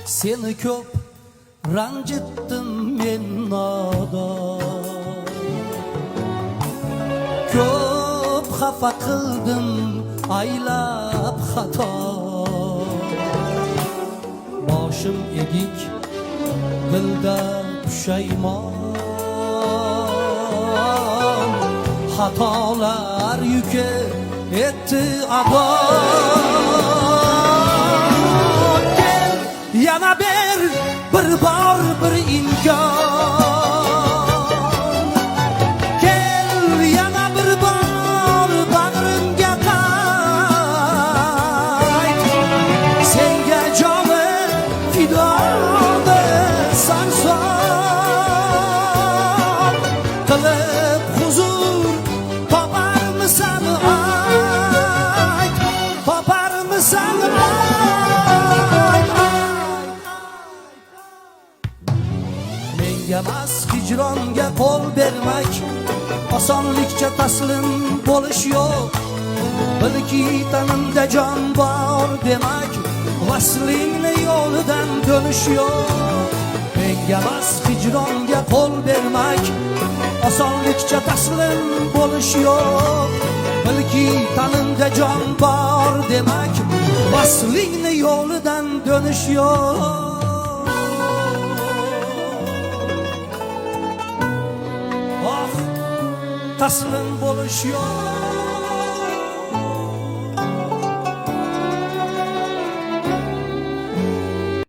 Seni ko'p ranjitdim men nodon, ko'p xafa qildim aylab xato. Boshim egik, dilda pushaymon, xatolar yuki etdi ado. Kel yana ber bir bor bir imkon, kel yana bir bor bag'rimga qayt. Senga jonim fidoda sarson qilib huzur toparmisan ayt, toparmisan ayt. Menga emas hijronga qo'l bermak, osonlikcha taslim bo'lish yo'q. Bilki tanimda jon bor demak, vaslingni yo'lidan dönüş yo'q. Menga emas hijronga qo'l bermak, osonlikcha taslim bo'lish yo'q. Bilki tanimda jon bor demak, vaslingni yo'lidan dönüş yo'q. Ah, taslim bo'lish yo'q.